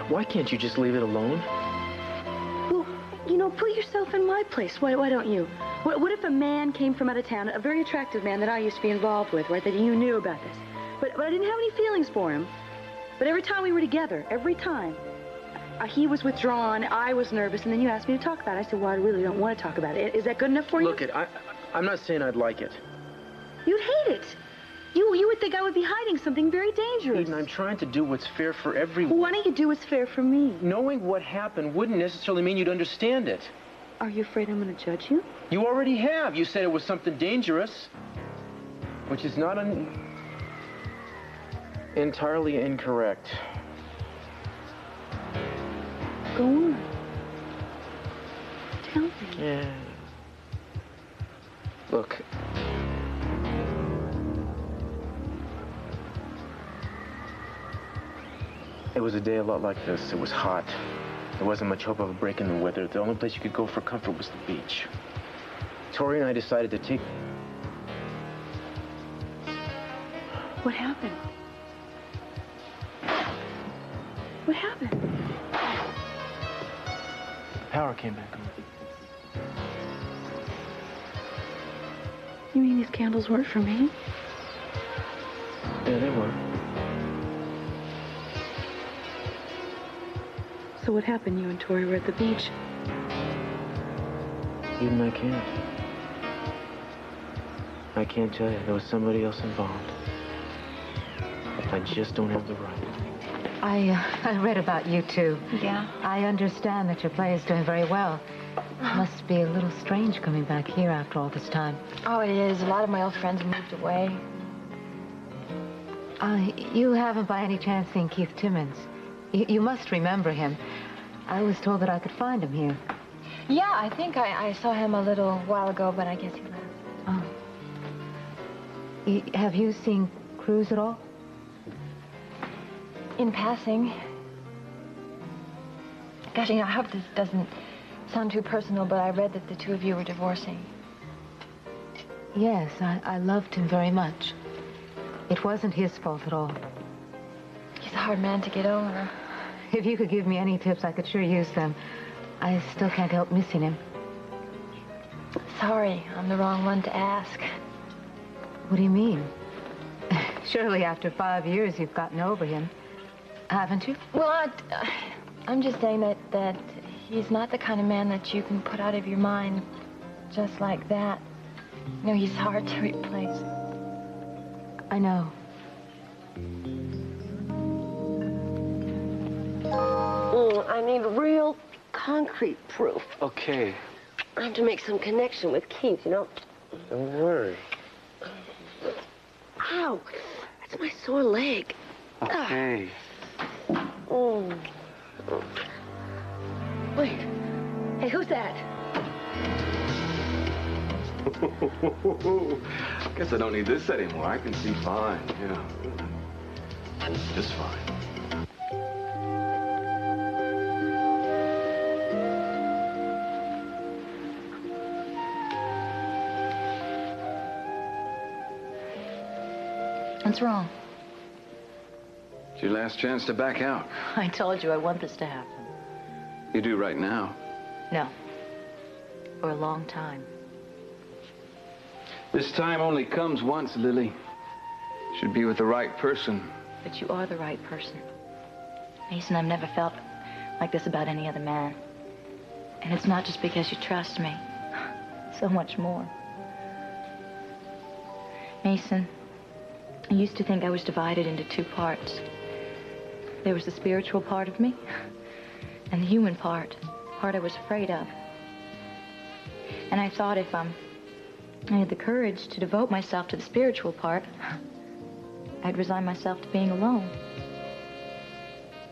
Why can't you just leave it alone? Well, you know, put yourself in my place. Why don't you? What if a man came from out of town, a very attractive man that I used to be involved with, right, that you knew about this? But I didn't have any feelings for him. But every time we were together, every time, he was withdrawn, I was nervous, and then you asked me to talk about it. I said, well, I really don't want to talk about it. Is that good enough for you? Look, I'm not saying I'd like it. You'd hate it. You would think I would be hiding something very dangerous. Eden, I'm trying to do what's fair for everyone. Well, why don't you do what's fair for me? Knowing what happened wouldn't necessarily mean you'd understand it. Are you afraid I'm going to judge you? You already have. You said it was something dangerous, which is not entirely incorrect. Go on. Tell me. Yeah. Look. It was a day a lot like this. It was hot. There wasn't much hope of a break in the weather. The only place you could go for comfort was the beach. Tori and I decided to take... What happened? What happened? The power came back on. You mean these candles weren't for me? Yeah, they were. So what happened? You and Tori were at the beach. Even I can't tell you. There was somebody else involved. I just don't have the right. I read about you two. Yeah? I understand that your play is doing very well. Must be a little strange coming back here after all this time. Oh, it is. A lot of my old friends moved away. You haven't by any chance seen Keith Timmons? You must remember him. I was told that I could find him here. Yeah, I think I saw him a little while ago, but I guess he left. Oh. Have you seen Cruz at all? In passing. Gosh, you know, I hope this doesn't sound too personal, but I read that the two of you were divorcing. Yes, I loved him very much. It wasn't his fault at all. He's a hard man to get over. If you could give me any tips, I could sure use them. I still can't help missing him. Sorry, I'm the wrong one to ask. What do you mean? Surely after 5 years, you've gotten over him. Haven't you? Well, I'm just saying that he's not the kind of man that you can put out of your mind just like that. You know, he's hard to replace. I know. I need real concrete proof. Okay. I have to make some connection with Keith, you know. Don't worry. Ow! That's my sore leg. Okay. Wait. Hey, who's that? Guess I don't need this anymore. I can see fine, yeah. Just fine. What's wrong? It's your last chance to back out. I told you I want this to happen. You do right now. No. For a long time. This time only comes once, Lily. Should be with the right person. But you are the right person. Mason, I've never felt like this about any other man. And it's not just because you trust me. So much more. Mason, I used to think I was divided into two parts. There was the spiritual part of me and the human part I was afraid of. And I thought if I had the courage to devote myself to the spiritual part, I'd resign myself to being alone.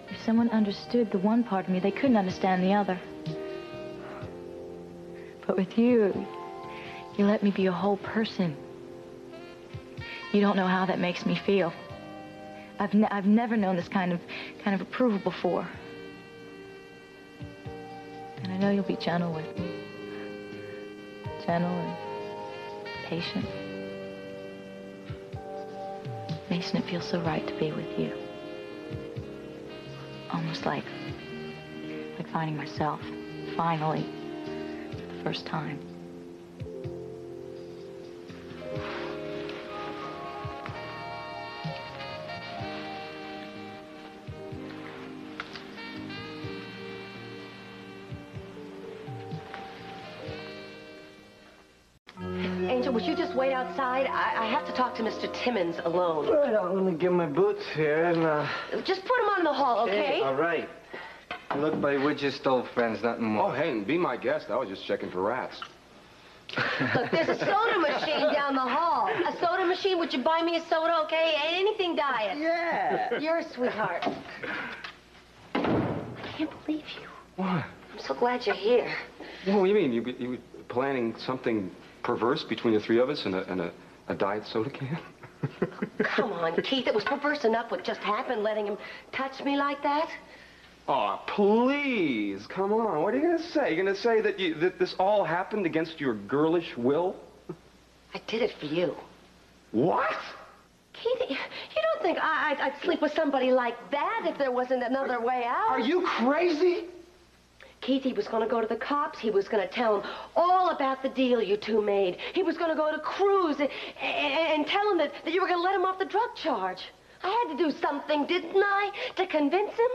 If someone understood the one part of me, they couldn't understand the other. But with you, you let me be a whole person. You don't know how that makes me feel. I've never known this kind of approval before. And I know you'll be gentle with me. Gentle and patient. Mason, it feels so right to be with you. Almost was like finding myself, finally, for the first time. Angel, would you just wait outside? I have to talk to Mr. Timmons alone. All right, let me get my boots here and, Just put him on in the hall, okay? Hey, all right. Look, buddy, we're just old friends, nothing more. Oh, hey, and be my guest. I was just checking for rats. Look, there's a soda machine down the hall. A soda machine? Would you buy me a soda, okay? Anything diet. Yeah. You're a sweetheart. I can't believe you. What? I'm so glad you're here. What do you mean? You were planning something perverse between the three of us and a diet soda can? Come on, Keith. It was perverse enough what just happened, letting him touch me like that. Oh, please, come on. What are you going to say? You're going to say that this all happened against your girlish will? I did it for you. What? Keith, you don't think I'd sleep with somebody like that if there wasn't another way out? Are you crazy? Keith, he was going to go to the cops. He was going to tell them all about the deal you two made. He was going to go to Cruz and tell him that you were going to let him off the drug charge. I had to do something, didn't I, to convince him?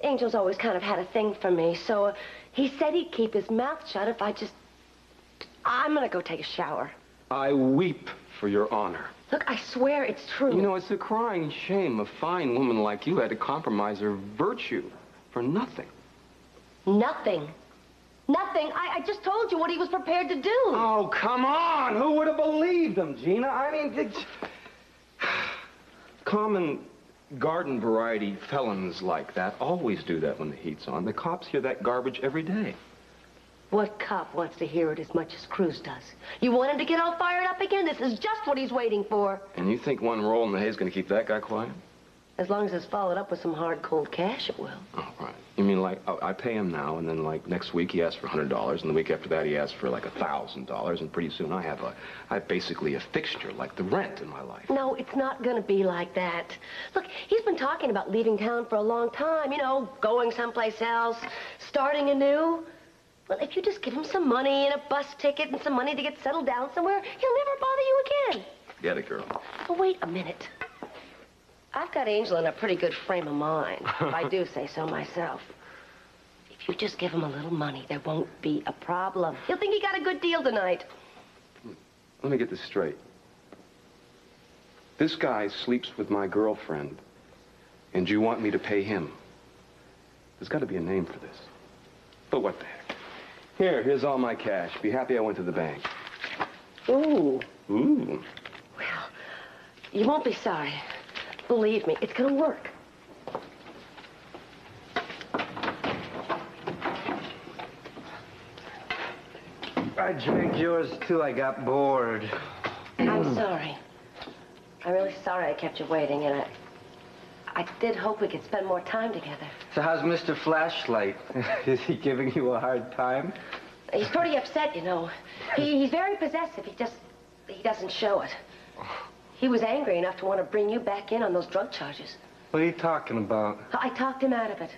Angel's always kind of had a thing for me, so he said he'd keep his mouth shut if I'm going to go take a shower. I weep for your honor. Look, I swear it's true. You know, it's a crying shame a fine woman like you had to compromise her virtue for nothing. Nothing. Nothing. I just told you what he was prepared to do. Oh, come on. Who would have believed him, Gina? I mean, common garden variety felons like that always do that when the heat's on. The cops hear that garbage every day. What cop wants to hear it as much as Cruz does? You want him to get all fired up again? This is just what he's waiting for. And you think one roll in the hay is going to keep that guy quiet? As long as it's followed up with some hard, cold cash, it will. Oh, right. You mean like, I pay him now, and then like next week he asks for $100, and the week after that he asks for like $1,000, and pretty soon I have basically a fixture like the rent in my life. No, it's not going to be like that. Look, he's been talking about leaving town for a long time, you know, going someplace else, starting anew. Well, if you just give him some money and a bus ticket and some money to get settled down somewhere, he'll never bother you again. Get it, girl. Oh, wait a minute. I've got Angel in a pretty good frame of mind, if I do say so myself. If you just give him a little money, there won't be a problem. He'll think he got a good deal tonight. Let me get this straight. This guy sleeps with my girlfriend, and you want me to pay him. There's got to be a name for this. But what the heck? Here's all my cash. Be happy I went to the bank. Ooh. Ooh. Well, you won't be sorry. Believe me, it's gonna work. I drank yours, too. I got bored. I'm sorry. I'm really sorry I kept you waiting, and I did hope we could spend more time together. So how's Mr. Flashlight? Is he giving you a hard time? He's pretty upset, you know. He's very possessive. He doesn't show it. He was angry enough to want to bring you back in on those drug charges. What are you talking about? I talked him out of it.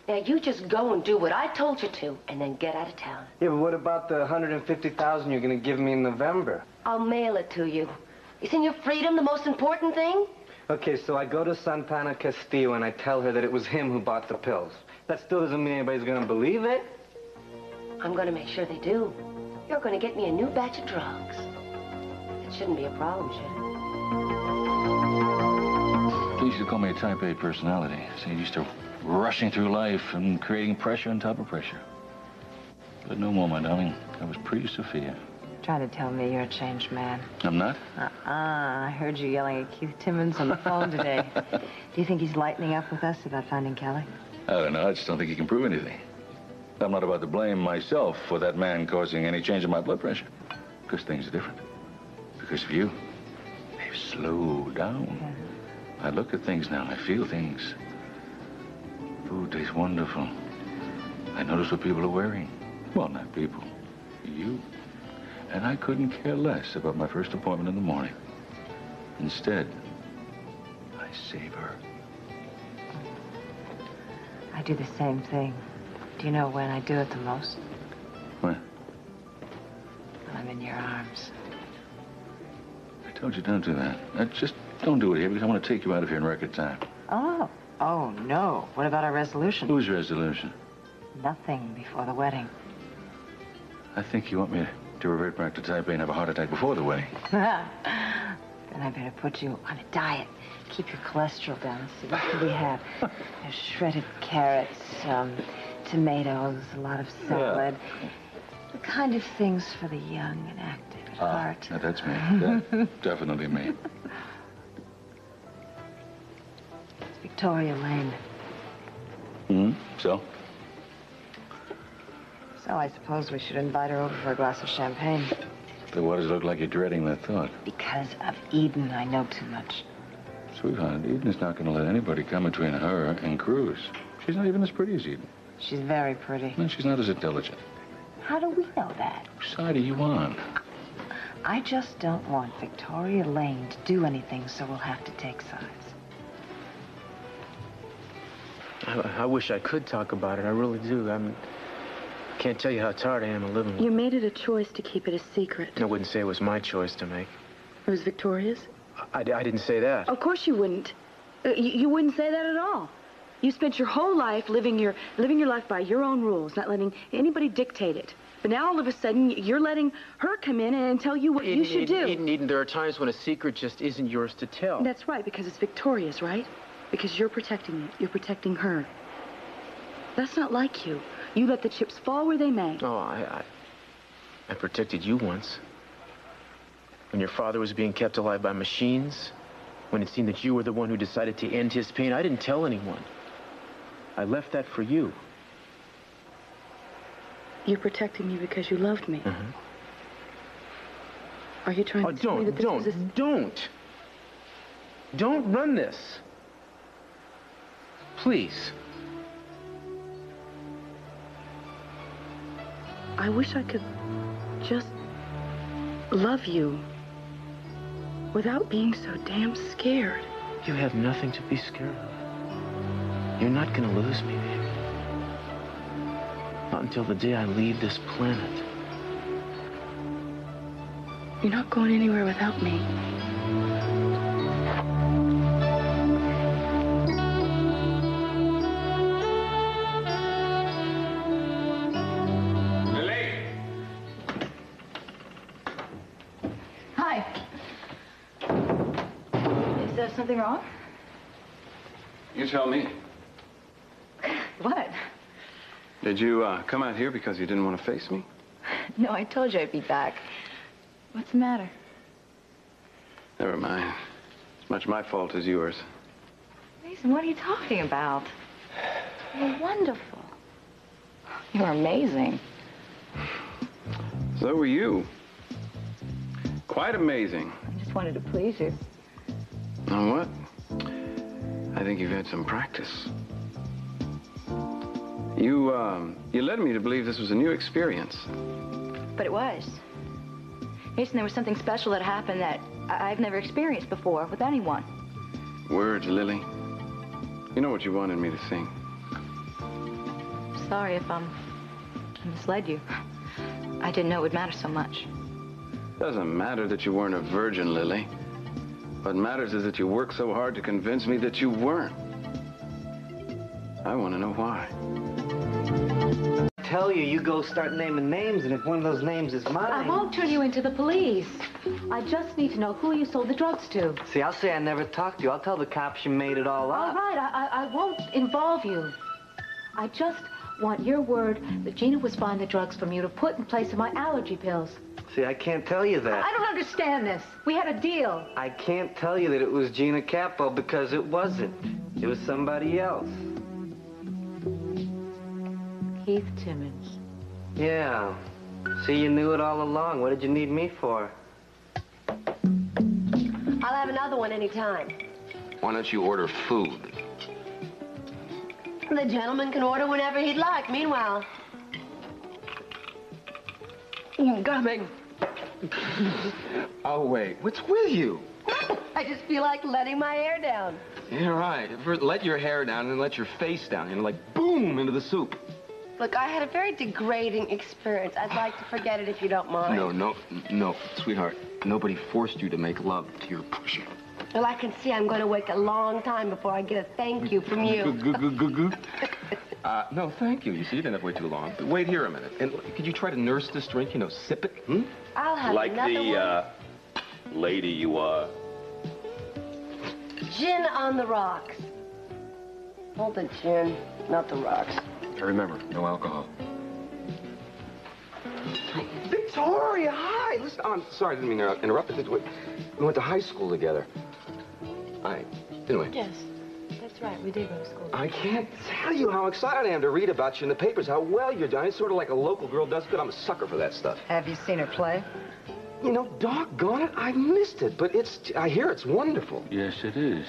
Now, you just go and do what I told you to, and then get out of town. Yeah, but what about the $150,000 you're going to give me in November? I'll mail it to you. Isn't your freedom the most important thing? Okay, so I go to Santana Castillo and I tell her that it was him who bought the pills. That still doesn't mean anybody's going to believe it. I'm going to make sure they do. You're going to get me a new batch of drugs. It shouldn't be a problem, should it? They used to call me a type A personality. So used to rushing through life and creating pressure on top of pressure. But no more, my darling. I was pre-Sophia. Try to tell me you're a changed man. I'm not? I heard you yelling at Keith Timmons on the phone today. Do you think he's lightening up with us about finding Kelly? I don't know. I just don't think he can prove anything. I'm not about to blame myself for that man causing any change in my blood pressure. Because things are different. Because of you. They've slowed down. Yeah. I look at things now. I feel things. Food tastes wonderful. I notice what people are wearing. Well, not people. You. And I couldn't care less about my first appointment in the morning. Instead, I savor. I do the same thing. Do you know when I do it the most? When? When I'm in your arms. I told you don't do that. Just don't do it here because I want to take you out of here in record time. Oh. Oh, no. What about our resolution? Whose resolution? Nothing before the wedding. I think you want me to revert back to Taipei and have a heart attack before the wedding. Then I better put you on a diet. Keep your cholesterol down. Let's see, what can we have? There's shredded carrots, tomatoes, a lot of salad. Yeah. The kind of things for the young and active at heart. Now that's me. Definitely me. It's Victoria Lane. So? So I suppose we should invite her over for a glass of champagne. Then why does it look like you're dreading that thought? Because of Eden, I know too much. Sweetheart, Eden is not going to let anybody come between her and Cruz. She's not even as pretty as Eden. She's very pretty. And she's not as intelligent. How do we know that? Which side are you on? I just don't want Victoria Lane to do anything, so we'll have to take sides. I wish I could talk about it. I really do. I can't tell you how tired I am of living with it. You made it a choice to keep it a secret. I wouldn't say it was my choice to make. It was Victoria's? I didn't say that. Of course you wouldn't. You wouldn't say that at all. You spent your whole life living your life by your own rules, not letting anybody dictate it. But now all of a sudden you're letting her come in and tell you what you should do. Eden, there are times when a secret just isn't yours to tell. That's right, because it's Victoria's, right? Because you're protecting it. You're protecting her. That's not like you. You let the chips fall where they may. Oh, I protected you once. When your father was being kept alive by machines, when it seemed that you were the one who decided to end his pain, I didn't tell anyone. I left that for you. You're protecting me because you loved me. Mm-hmm. Are you trying to tell me that this was a... Don't run this. Please. I wish I could just love you without being so damn scared. You have nothing to be scared of. You're not gonna lose me, baby. Not until the day I leave this planet. You're not going anywhere without me. Something wrong? You tell me. What? Did you come out here because you didn't want to face me? No, I told you I'd be back. What's the matter? Never mind. As much my fault as yours. Mason, what are you talking about? You're wonderful. You're amazing. So were you. Quite amazing. I just wanted to please you. You know what? I think you've had some practice. You led me to believe this was a new experience. But it was. Mason, there was something special that happened that I've never experienced before with anyone. Words, Lily. You know what you wanted me to sing. Sorry if I misled you. I didn't know it would matter so much. Doesn't matter that you weren't a virgin, Lily. What matters is that you worked so hard to convince me that you weren't. I want to know why. I tell you, you go start naming names, and if one of those names is mine... I won't turn you into the police. I just need to know who you sold the drugs to. See, I'll say I never talked to you. I'll tell the cops you made it all up. All right, I won't involve you. I just want your word that Gina was buying the drugs from you to put in place of my allergy pills. See, I can't tell you that. I don't understand this. We had a deal. I can't tell you that it was Gina Capwell because it wasn't. It was somebody else. Keith Timmons. Yeah. See, you knew it all along. What did you need me for? I'll have another one anytime. Why don't you order food? The gentleman can order whenever he'd like. Meanwhile... I'm coming. Oh, wait. What's with you? I just feel like letting my hair down. Yeah, right. First, let your hair down and then let your face down and like boom into the soup. Look, I had a very degrading experience. I'd like to forget it if you don't mind. No, sweetheart. Nobody forced you to make love to your pusher. Well, I can see I'm going to wait a long time before I get a thank you from you. No, thank you. You see, you didn't have to wait too long. But wait here a minute. And could you try to nurse this drink? You know, sip it. Hmm? I'll have like another the lady you are. Gin on the rocks. Hold the gin, not the rocks. Remember, no alcohol. Victoria, hi. Listen, I'm sorry, I didn't mean to interrupt. We went to high school together. Didn't we? Yes, that's right. We did go to school. I can't tell you how excited I am to read about you in the papers, how well you're done. It's sort of like a local girl does good. I'm a sucker for that stuff. Have you seen her play? You know, doggone it, I missed it, but I hear it's wonderful. Yes, it is.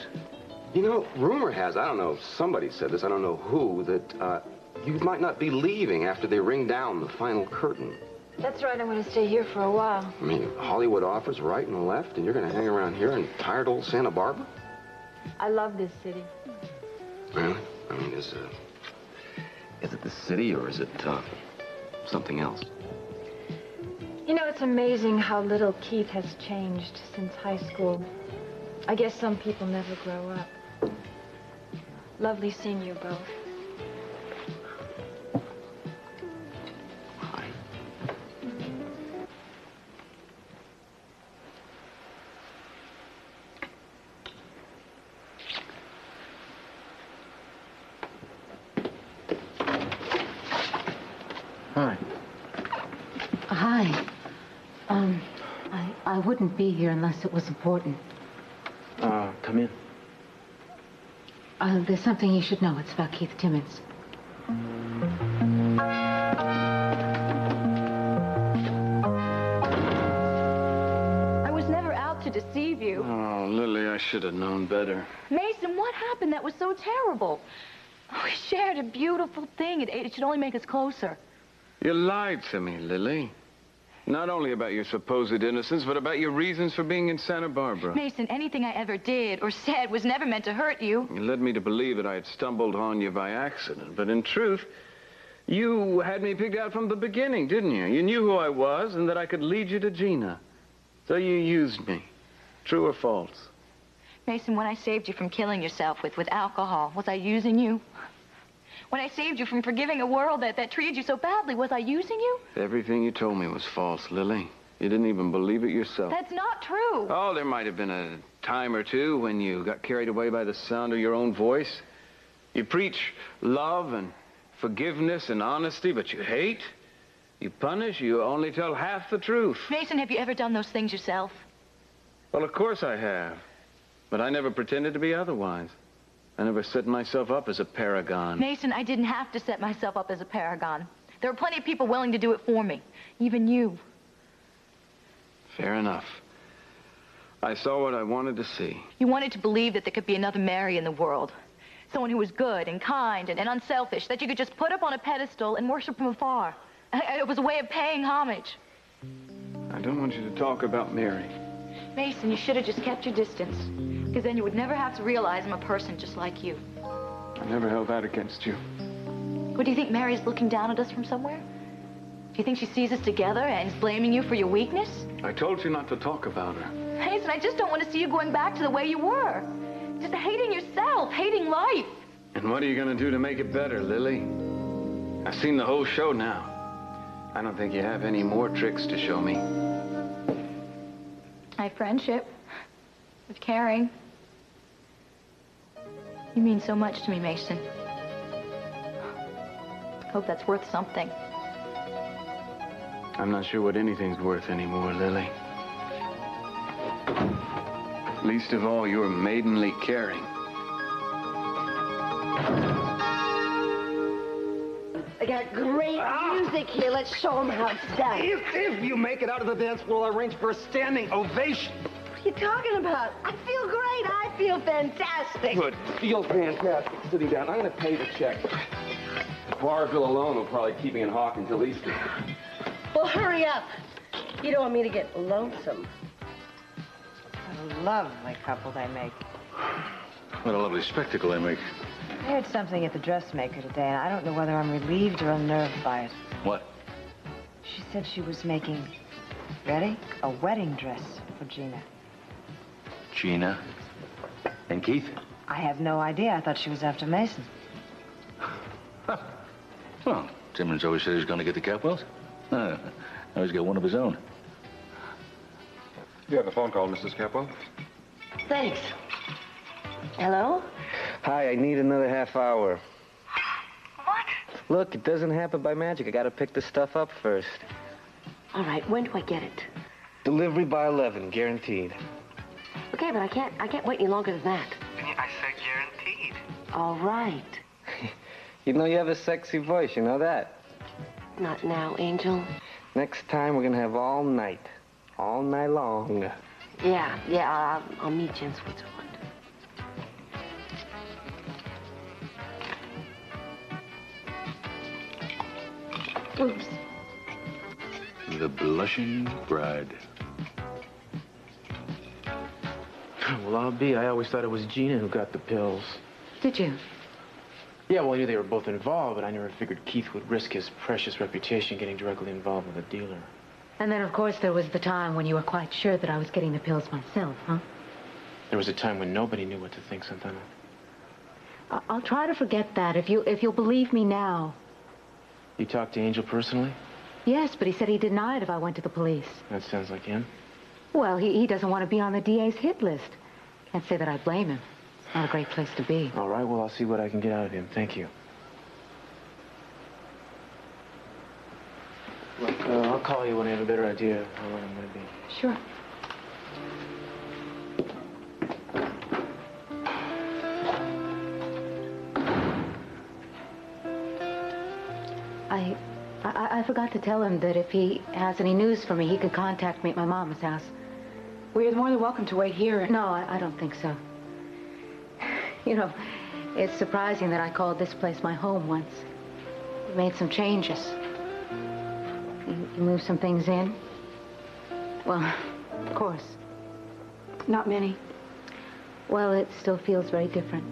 You know, rumor has, I don't know, somebody said this, I don't know who, that you might not be leaving after they ring down the final curtain. That's right. I'm going to stay here for a while. I mean, Hollywood offers right and left, and you're going to hang around here in tired old Santa Barbara? I love this city. Really? I mean, is it the city, or is it, something else? You know, it's amazing how little Keith has changed since high school. I guess some people never grow up. Lovely seeing you both. Hi. Hi. Hi. I wouldn't be here unless it was important. Come in. There's something you should know. It's about Keith Timmons. I was never out to deceive you. Oh, Lily, I should have known better. Mason, what happened that was so terrible? We shared a beautiful thing. It should only make us closer. You lied to me, Lily. Not only about your supposed innocence, but about your reasons for being in Santa Barbara. Mason, anything I ever did or said was never meant to hurt you. You led me to believe that I had stumbled on you by accident, but in truth, you had me picked out from the beginning, didn't you? You knew who I was and that I could lead you to Gina. So you used me. True or false? Mason, when I saved you from killing yourself with alcohol, was I using you? When I saved you from forgiving a world that treated you so badly, was I using you? Everything you told me was false, Lily. You didn't even believe it yourself. That's not true. Oh, there might have been a time or two when you got carried away by the sound of your own voice. You preach love and forgiveness and honesty, but you hate. You punish. You only tell half the truth. Mason, have you ever done those things yourself? Well, of course I have. But I never pretended to be otherwise. I never set myself up as a paragon. Mason, I didn't have to set myself up as a paragon. There were plenty of people willing to do it for me. Even you. Fair enough. I saw what I wanted to see. You wanted to believe that there could be another Mary in the world. Someone who was good and kind and unselfish, that you could just put up on a pedestal and worship from afar. It was a way of paying homage. I don't want you to talk about Mary. Mason, you should have just kept your distance. Because then you would never have to realize I'm a person just like you. I never held that against you. What, do you think Mary's looking down at us from somewhere? Do you think she sees us together and is blaming you for your weakness? I told you not to talk about her. Mason, I just don't want to see you going back to the way you were. Just hating yourself, hating life. And what are you going to do to make it better, Lily? I've seen the whole show now. I don't think you have any more tricks to show me. I have friendship. With caring. You mean so much to me, Mason. Hope that's worth something. I'm not sure what anything's worth anymore, Lily. Least of all, your maidenly caring. I got great music here. Let's show them how it's done. If you make it out of the dance, we'll arrange for a standing ovation. What are you talking about? I feel great. I feel fantastic. Good. Feel fantastic. Sitting down. I'm going to pay the check. The bar bill alone will probably keep me in Hawk until Easter. Well, hurry up. You don't want me to get lonesome. lovely couple they make. What a lovely spectacle they make. I heard something at the dressmaker today, and I don't know whether I'm relieved or unnerved by it. What? She said she was making, ready? A wedding dress for Gina. Gina? And Keith? I have no idea. I thought she was after Mason. Well, Timmons always said he was going to get the Capwells. Now he's got one of his own. You have a phone call, Mrs. Capwell? Thanks. Hello? Hi, I need another half hour. What? Look, it doesn't happen by magic. I gotta pick the stuff up first. All right, when do I get it? Delivery by 11, guaranteed. Okay, but I can't wait any longer than that. I said guaranteed. All right. You know you have a sexy voice, you know that? Not now, Angel. Next time we're gonna have all night long. Yeah, I'll meet you in Switzerland. Oops. The blushing bride. Well, I'll be. I always thought it was Gina who got the pills. Did you? Yeah, well, I knew they were both involved, but I never figured Keith would risk his precious reputation getting directly involved with a dealer. And then, of course, there was the time when you were quite sure that I was getting the pills myself, huh? There was a time when nobody knew what to think, Santana. I'll try to forget that if you'll believe me now. You talked to Angel personally? Yes, but he said he'd deny it if I went to the police. That sounds like him. Well, he doesn't want to be on the DA's hit list. Can't say that I blame him. It's not a great place to be. All right, well, I'll see what I can get out of him. Thank you. Look, I'll call you when I have a better idea how long I'm going to be. Sure. I forgot to tell him that if he has any news for me, he could contact me at my mama's house. Well, you're more than welcome to wait here. No, I don't think so. You know, it's surprising that I called this place my home once. We made some changes. You moved some things in? Well, of course. Not many. Well, it still feels very different.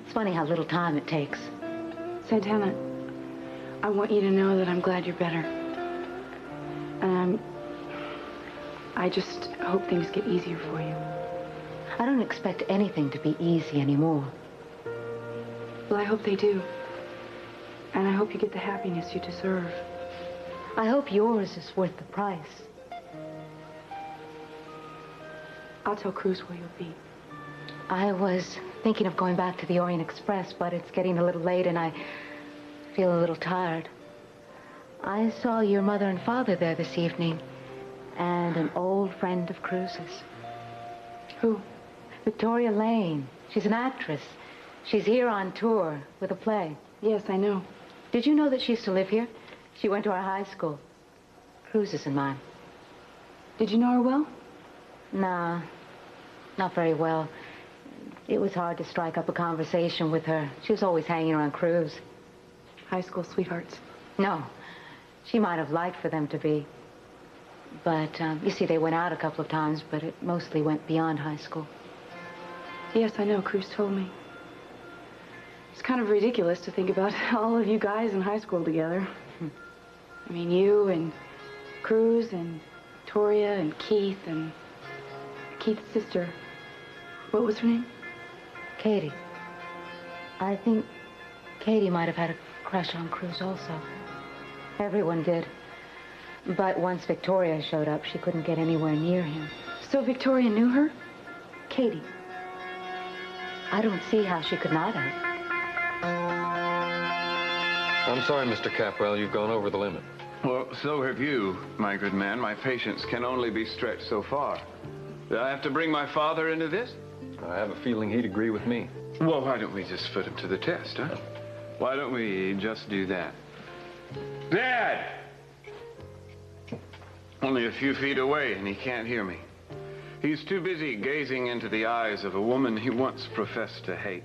It's funny how little time it takes. Santana, I want you to know that I'm glad you're better. And I just hope things get easier for you. I don't expect anything to be easy anymore. Well, I hope they do. And I hope you get the happiness you deserve. I hope yours is worth the price. I'll tell Cruz where you'll be. I was thinking of going back to the Orient Express, but it's getting a little late and I feel a little tired. I saw your mother and father there this evening, and an old friend of Cruz's. Who? Victoria Lane. She's an actress. She's here on tour with a play. Yes, I know. Did you know that she used to live here? She went to our high school. Cruz's and mine. Did you know her well? Nah, not very well. It was hard to strike up a conversation with her. She was always hanging around Cruz. High school sweethearts? No. She might have liked for them to be. But, you see, they went out a couple of times, but it mostly went beyond high school. Yes, I know. Cruz told me. It's kind of ridiculous to think about all of you guys in high school together. I mean, you and Cruz and Victoria and Keith and Keith's sister. What was her name? Katie. I think Katie might have had a crush on Cruz also. Everyone did. But once Victoria showed up, she couldn't get anywhere near him. So Victoria knew her? Katie. I don't see how she could not have. I'm sorry, Mr. Capwell, you've gone over the limit. Well, so have you, my good man. My patience can only be stretched so far. Do I have to bring my father into this? I have a feeling he'd agree with me. Well, why don't we just put him to the test, huh? Why don't we just do that? Dad! Only a few feet away, and he can't hear me. He's too busy gazing into the eyes of a woman he once professed to hate.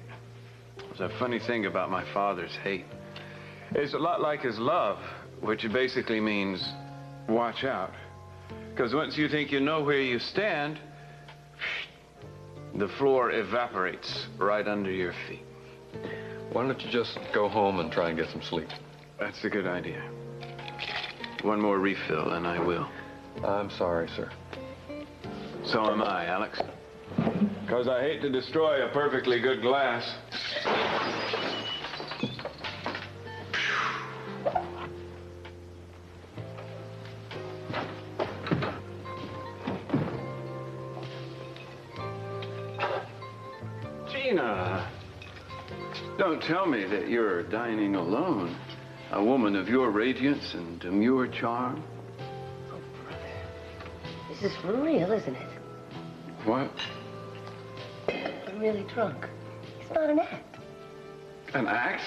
There's a funny thing about my father's hate. It's a lot like his love, which basically means watch out. Because once you think you know where you stand, the floor evaporates right under your feet. Why don't you just go home and try and get some sleep? That's a good idea. One more refill and I will. I'm sorry, sir. So am I, Alex. Because I hate to destroy a perfectly good glass. Gina, don't tell me that you're dining alone. A woman of your radiance and demure charm. Oh, brother. This is for real, isn't it? What? I'm really drunk. It's not an act. An act?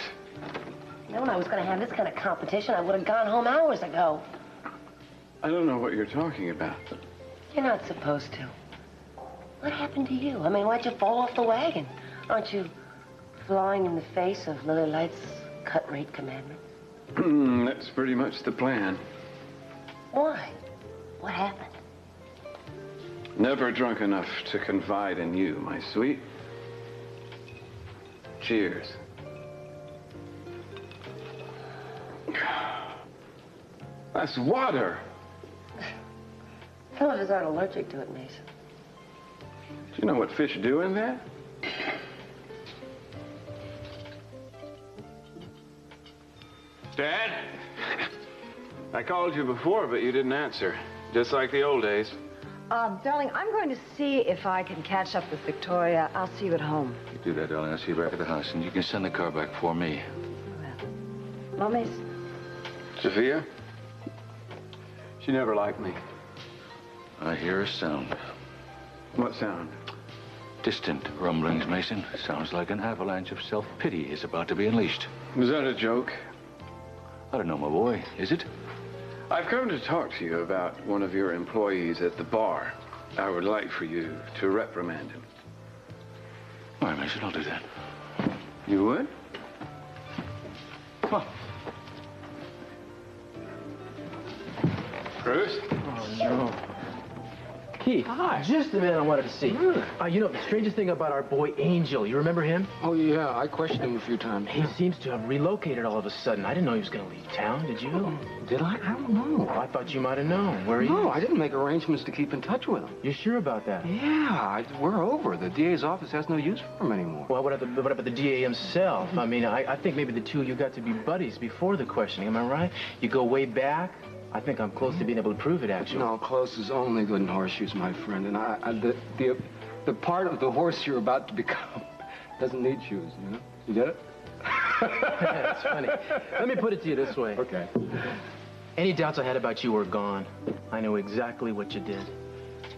You know, when I was going to have this kind of competition, I would have gone home hours ago. I don't know what you're talking about. You're not supposed to. What happened to you? I mean, why'd you fall off the wagon? Aren't you flying in the face of Lily Light's cut-rate commandments? That's pretty much the plan. Why? What happened? Never drunk enough to confide in you, my sweet. Cheers. That's water. Some of us aren't allergic to it, Mason. Do you know what fish do in that? Dad? I called you before, but you didn't answer. Just like the old days. Darling, I'm going to see if I can catch up with Victoria. I'll see you at home. You do that, darling. I'll see you back at the house, and you can send the car back for me. Well, Mason. Sophia? She never liked me. I hear a sound. What sound? Distant rumblings, Mason. Sounds like an avalanche of self-pity is about to be unleashed. Was that a joke? I don't know, my boy. Is it? I've come to talk to you about one of your employees at the bar. I would like for you to reprimand him. All right, Mason, I'll do that. You would? Come on. Cruz? Oh, no. Keith, just the man I wanted to see. You know, the strangest thing about our boy Angel, you remember him? Oh, yeah, I questioned him a few times. He seems to have relocated all of a sudden. I didn't know he was going to leave town, did you? Did I? I don't know. I thought you might have known. Where are you? No, I didn't make arrangements to keep in touch with him. You sure about that? Yeah, we're over. The DA's office has no use for him anymore. Well, what about the DA himself? I mean, I think maybe the two of you got to be buddies before the questioning. Am I right? You go way back? I think I'm close to being able to prove it, actually. No, close is only good in horseshoes, my friend. And the part of the horse you're about to become doesn't need shoes, you know? You get it? That's funny. Let me put it to you this way. Okay. Any doubts I had about you are gone. I know exactly what you did.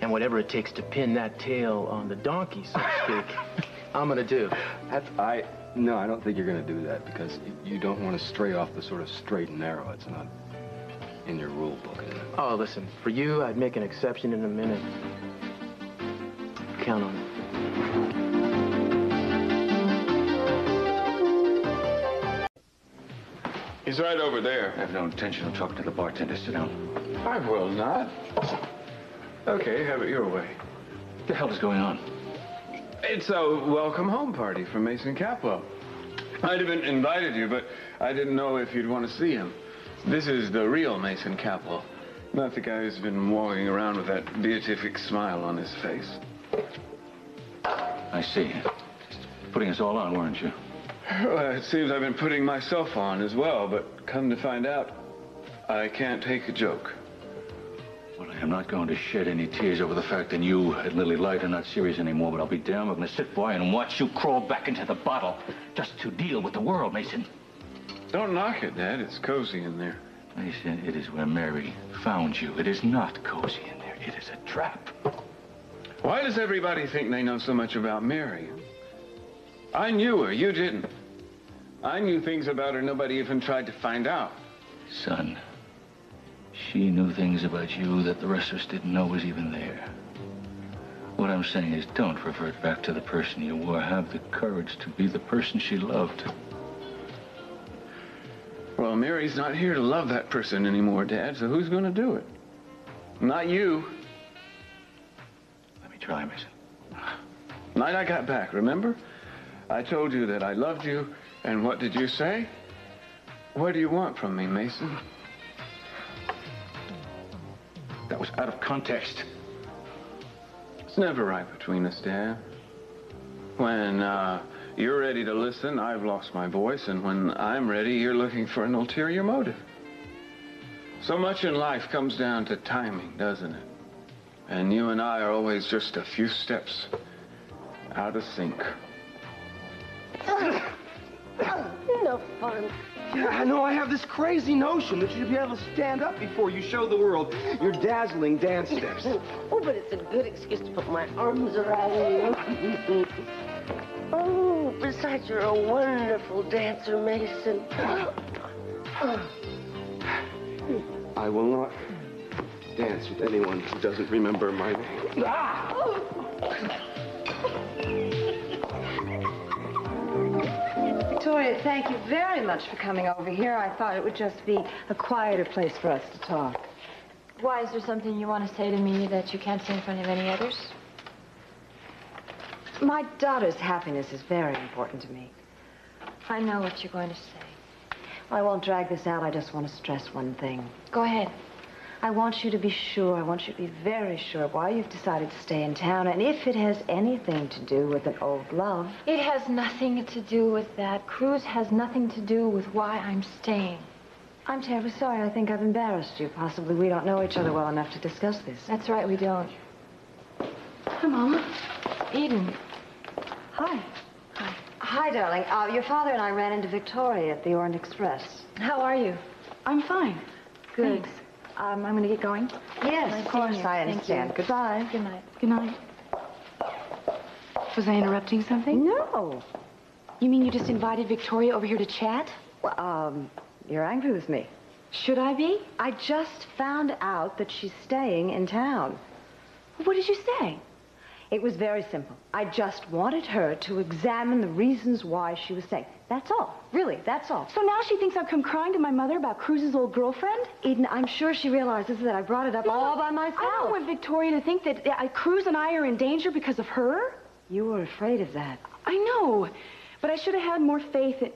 And whatever it takes to pin that tail on the donkey, so to speak, I'm gonna do. No, I don't think you're gonna do that because you don't want to stray off the sort of straight and narrow. It's not in your rule book, is it? Oh, listen, for you, I'd make an exception in a minute. Count on it. He's right over there. I have no intention of talking to the bartender. Sit down. I will not. Okay, have it your way. What the hell is going on? It's a welcome home party from Mason Capwell. I'd have invited you, but I didn't know if you'd want to see him. This is the real Mason Capwell, not the guy who's been walking around with that beatific smile on his face. I see. Putting us all on, weren't you? Well, it seems I've been putting myself on as well, but come to find out, I can't take a joke. Well, I am not going to shed any tears over the fact that you and Lily Light are not serious anymore, but I'll be damned, I'm going to sit by and watch you crawl back into the bottle just to deal with the world, Mason. Don't knock it, Dad. It's cozy in there. Mason, it is where Mary found you. It is not cozy in there. It is a trap. Why does everybody think they know so much about Mary? I knew her. You didn't. I knew things about her nobody even tried to find out. Son, she knew things about you that the rest of us didn't know was even there. What I'm saying is don't revert back to the person you were. Have the courage to be the person she loved. Well, Mary's not here to love that person anymore, Dad, so who's going to do it? Not you. Let me try, Mason. Night I got back, remember? I told you that I loved you, and what did you say? What do you want from me, Mason? That was out of context. It's never right between us, Dad. When you're ready to listen, I've lost my voice, and when I'm ready, you're looking for an ulterior motive. So much in life comes down to timing, doesn't it? And you and I are always just a few steps out of sync. No fun. Yeah, I know. I have this crazy notion that you'd be able to stand up before you show the world your dazzling dance steps. Oh, but it's a good excuse to put my arms around you. Oh, besides, you're a wonderful dancer, Mason. I will not dance with anyone who doesn't remember my name. Victoria, thank you very much for coming over here. I thought it would just be a quieter place for us to talk. Why, is there something you want to say to me that you can't say in front of any others? My daughter's happiness is very important to me. I know what you're going to say. I won't drag this out. I just want to stress one thing. Go ahead. I want you to be sure, I want you to be very sure why you've decided to stay in town, and if it has anything to do with an old love. It has nothing to do with that. Cruz has nothing to do with why I'm staying. I'm terribly sorry. I think I've embarrassed you. Possibly we don't know each other well enough to discuss this. That's right, we don't. Hi, Mama. Eden. Hi. Hi. Hi, darling. Your father and I ran into Victoria at the Orient Express. How are you? I'm fine. Good. Thanks. I'm going to get going. Yes, Nice of course, seeing you. I Thank understand. you. Goodbye. Good night. Good night. Was I interrupting something? No. You mean you just invited Victoria over here to chat? Well, you're angry with me. Should I be? I just found out that she's staying in town. What did you say? It was very simple. I just wanted her to examine the reasons why she was staying. That's all. Really, that's all. So now she thinks I've come crying to my mother about Cruz's old girlfriend? Eden, I'm sure she realizes that I brought it up all by myself. I don't want Victoria to think that Cruz and I are in danger because of her. You were afraid of that. I know, but I should have had more faith in...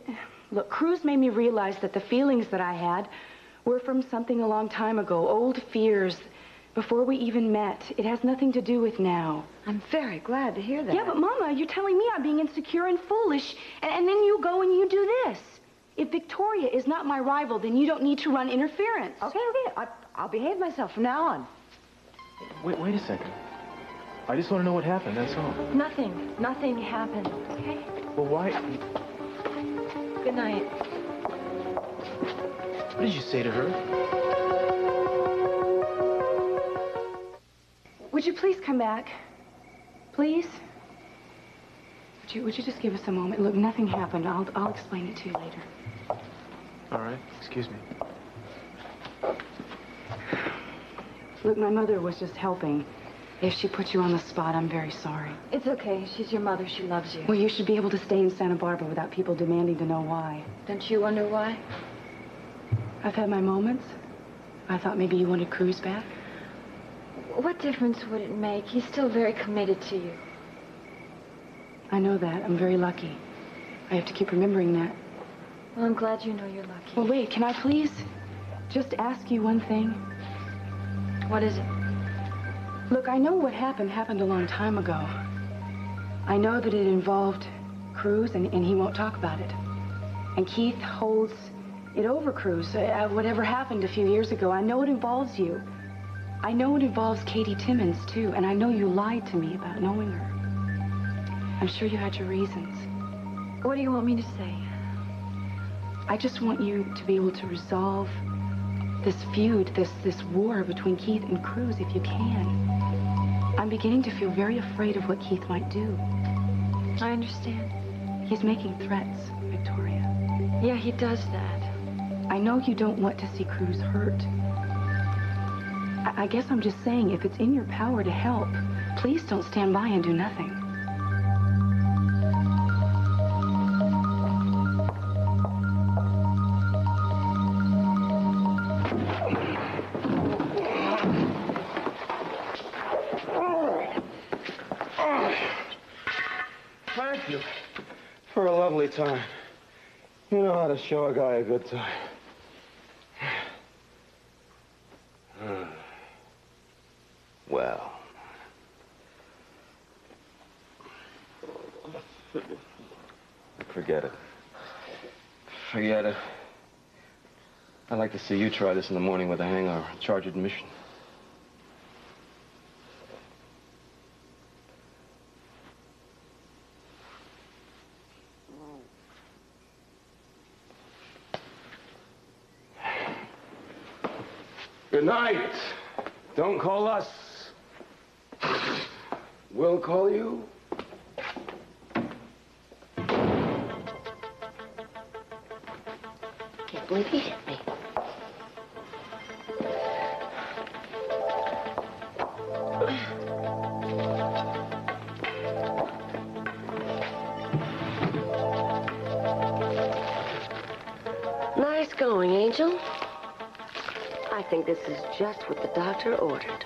Look, Cruz made me realize that the feelings that I had were from something a long time ago, old fears, before we even met. It has nothing to do with now. I'm very glad to hear that. Yeah, but Mama, you're telling me I'm being insecure and foolish, and then you go and you do this. If Victoria is not my rival, then you don't need to run interference. Okay. I'll behave myself from now on. Wait a second. I just want to know what happened, that's all. Nothing. Nothing happened, okay? Well, why? Good night. What did you say to her? Would you please come back? Please? Would you just give us a moment? Look, nothing happened. I'll explain it to you later. All right, excuse me. Look, my mother was just helping. If she put you on the spot, I'm very sorry. It's okay. She's your mother. She loves you. Well, you should be able to stay in Santa Barbara without people demanding to know why. Don't you wonder why? I've had my moments. I thought maybe you wanted Cruz back. What difference would it make? He's still very committed to you. I know that. I'm very lucky. I have to keep remembering that. Well, I'm glad you know you're lucky. Well, wait, can I please just ask you one thing? What is it? Look, I know what happened a long time ago. I know that it involved Cruz, and he won't talk about it. And Keith holds it over Cruz. Whatever happened a few years ago, I know it involves you. I know it involves Katie Timmons, too, and I know you lied to me about knowing her. I'm sure you had your reasons. What do you want me to say? I just want you to be able to resolve this feud, this war between Keith and Cruz, if you can. I'm beginning to feel very afraid of what Keith might do. I understand. He's making threats, Victoria. Yeah, he does that. I know you don't want to see Cruz hurt. I guess I'm just saying, if it's in your power to help, please don't stand by and do nothing. thank you for a lovely time. You know how to show a guy a good time. Well. Forget it. Forget it. I'd like to see you try this in the morning with a hangover. Charge admission. Good night. Don't call us. We'll call you. Can't believe he hit me. Nice going, Angel. I think this is just what the doctor ordered.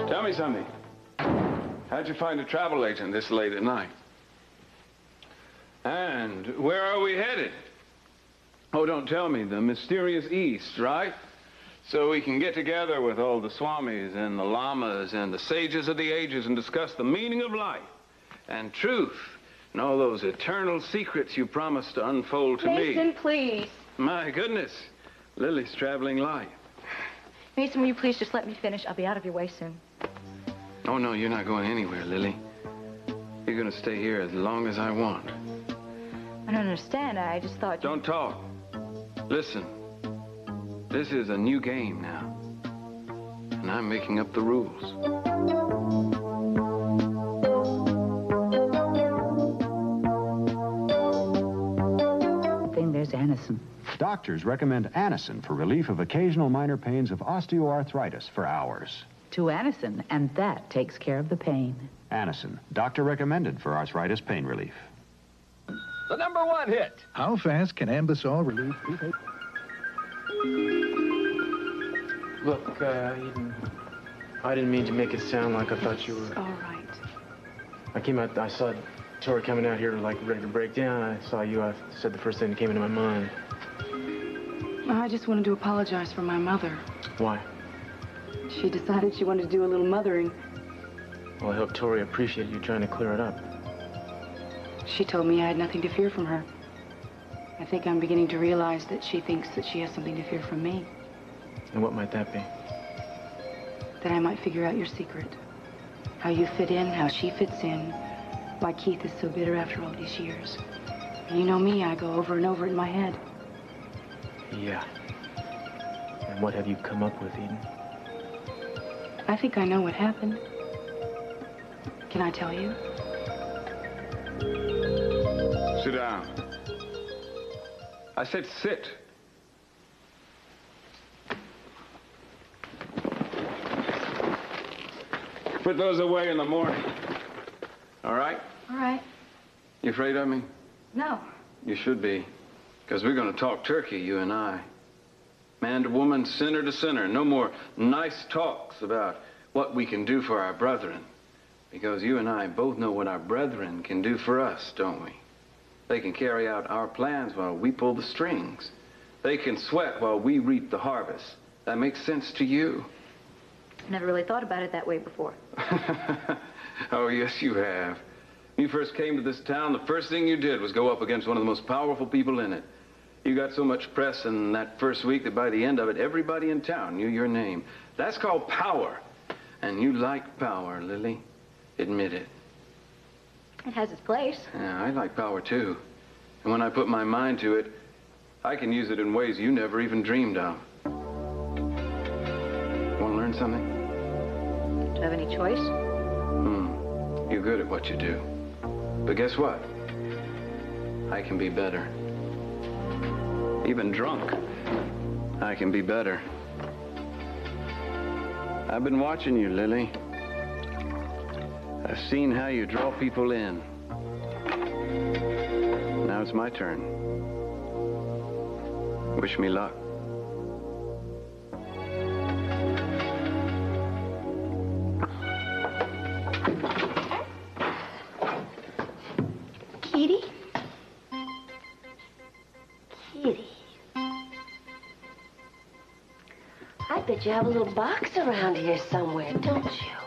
Tell me something. How'd you find a travel agent this late at night? And where are we headed? Oh, don't tell me. The mysterious East, right? So we can get together with all the swamis and the lamas and the sages of the ages and discuss the meaning of life and truth and all those eternal secrets you promised to unfold to me. Mason, please. My goodness. Lily's traveling light. Mason, will you please just let me finish? I'll be out of your way soon. Oh, no, you're not going anywhere, Lily. You're going to stay here as long as I want. I don't understand. I just thought... Don't talk. Listen. This is a new game now. And I'm making up the rules. There's Anacin. Doctors recommend Anacin for relief of occasional minor pains of osteoarthritis for hours. To Anacin, and that takes care of the pain. Anacin, doctor recommended for arthritis pain relief. The #1 hit. How fast can Ambisol relieve toothache? Look, Eden, I didn't mean to make it sound like I thought you were... All right. I came out, I saw Tori coming out here, like, ready to break down. I saw you, I said the first thing that came into my mind. I just wanted to apologize for my mother. Why? She decided she wanted to do a little mothering. Well, I hope Tori appreciated you trying to clear it up. She told me I had nothing to fear from her. I think I'm beginning to realize that she thinks that she has something to fear from me. And what might that be? That I might figure out your secret. How you fit in, how she fits in. Why Keith is so bitter after all these years. And you know me, I go over and over it in my head. Yeah. And what have you come up with, Eden? I think I know what happened. Can I tell you? Sit down. I said sit. Put those away in the morning. All right? All right. You afraid of me? No. You should be. Because we're going to talk turkey, you and I. Man to woman, sinner to sinner. No more nice talks about what we can do for our brethren. Because you and I both know what our brethren can do for us, don't we? They can carry out our plans while we pull the strings. They can sweat while we reap the harvest. That makes sense to you. I never really thought about it that way before. Oh, yes, you have. When you first came to this town, the first thing you did was go up against one of the most powerful people in it. You got so much press in that first week that by the end of it, everybody in town knew your name. That's called power. And you like power, Lily. Admit it. It has its place. Yeah, I like power, too. And when I put my mind to it, I can use it in ways you never even dreamed of. Want to learn something? Do I have any choice? You're good at what you do. But guess what? I can be better. Even drunk, I can be better. I've been watching you, Lily. I've seen how you draw people in. Now it's my turn. Wish me luck. that you have a little box around here somewhere, don't you?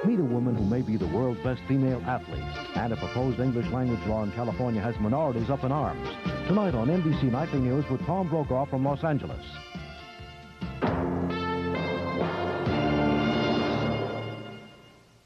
Meet a woman who may be the world's best female athlete, and a proposed English language law in California has minorities up in arms. Tonight on NBC Nightly News with Tom Brokaw from Los Angeles.